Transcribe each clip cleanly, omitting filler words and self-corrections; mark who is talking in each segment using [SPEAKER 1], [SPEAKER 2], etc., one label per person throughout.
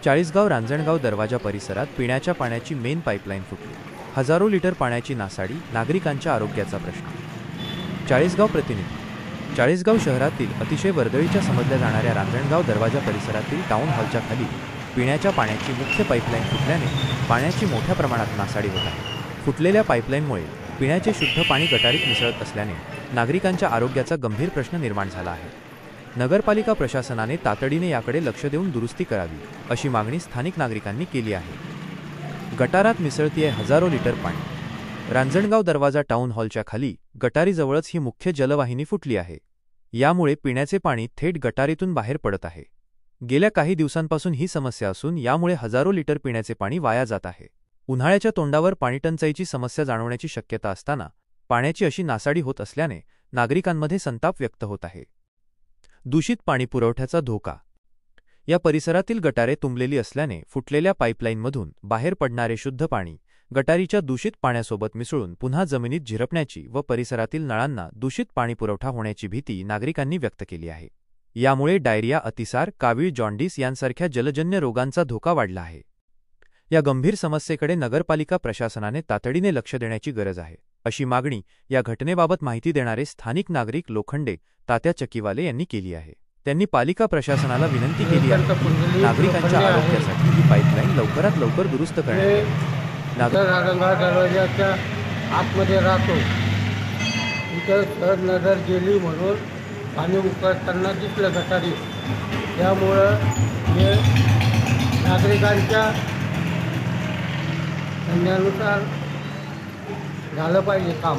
[SPEAKER 1] चाळीसगाव रांजणगाव दरवाजा परिसरात पिण्याच्या पाण्याची मेन पाईपलाईन फुटली। हजारो लिटर पाण्याची नासाडी, नागरिकांच्या आरोग्याचा प्रश्न। चाळीसगाव प्रतिनिधी। चाळीसगाव शहरातील अतिशय वर्दळीच्या समजल्या जाणाऱ्या रांजणगाव दरवाजा परिसरातील टाउन हॉलच्या खाली पिण्याच्या पाण्याची मुख्य पाईपलाईन फुटल्याने पाण्याची मोठ्या प्रमाणात नासाडी होत आहे। फुटलेल्या पाईपलाईनमुळे पिण्याचे शुद्ध पाणी गटारीत मिसळत असल्याने नागरिकांच्या आरोग्याचा गंभीर प्रश्न निर्माण झाला आहे। नगरपालिका प्रशासनाने तातडीने याकडे लक्ष देऊन दुरुस्ती करावी अशी मागणी स्थानिक नागरिकांनी केली आहे। गटारात मिसळतीये हजारो लिटर पाणी। रांजणगाव दरवाजा टाउन हॉलच्या खाली गटारीजवळच ही मुख्य जलवाहिनी फुटली आहे। यामुळे पिण्याचे पाणी थेट गटारीतून बाहेर पडत आहे। गेल्या काही दिवसांपासून ही समस्या असून यामुळे हजारो लिटर पिण्याचे पाणी वाया जात आहे। उन्हाळ्याच्या तोंडावर पाणीटंचाईची समस्या जाणवण्याची शक्यता असताना पाण्याची अशी नासाडी होत असल्याने नागरिकांमध्ये संताप व्यक्त होत आहे। दूषित पाणी पुरवठ्याचा धोका। या परिसरातील गटारे तुंबलेली असल्याने फुटलेल्या पाईपलाईनमधून बाहेर पडणारे शुद्ध पाणी गटारीच्या दूषित पाण्यासोबत मिसळून पुन्हा जमिनीत झिरपण्याची व परिसरातील नळांना दूषित पाणी पुरवठा होण्याची भीती नागरिकांनी व्यक्त केली आहे। यामुळे डायरिया, अतिसार, कावीळ, जॉन्डिस यांसारख्या जलजन्य रोगांचा धोका वाढला आहे। या गंभीर समस्येकडे नगरपालिका प्रशासनाने तातडीने लक्ष देण्याची गरज आहे अशी मागणी या घटनेबाबत माहिती देणारे स्थानिक नागरिक लोखंडे तात्या चकीवाले यांनी केली आहे। त्यांनी पालिका प्रशासनाला विनंती केली आहे नागरिकांच्या आरोग्यासाठी ही पाईपलाईन लवकरात लवकर दुरुस्त करण्यात
[SPEAKER 2] दरवाजाच्या आतमध्ये राहतो, इथं नजर गेली म्हणून पाणी उकळताना दिसलं गटारी। त्यामुळं हे नागरिकांच्या म्हणण्यानुसार झालं पाहिजे काम।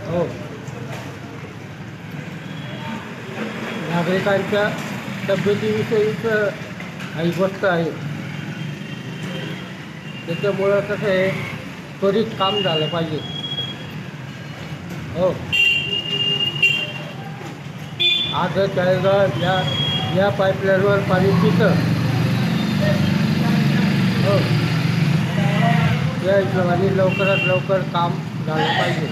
[SPEAKER 2] हो, नागरिकांच्या तब्येतीविषयीच काही गोष्ट आहे, त्याच्यामुळं कसं आहे त्वरित काम झालं पाहिजे। हो, आज चाळीसगाव या पाईपलाईनवर पाणी पितं। हो, या हिशोबाने लवकरात लवकर काम झालं पाहिजे।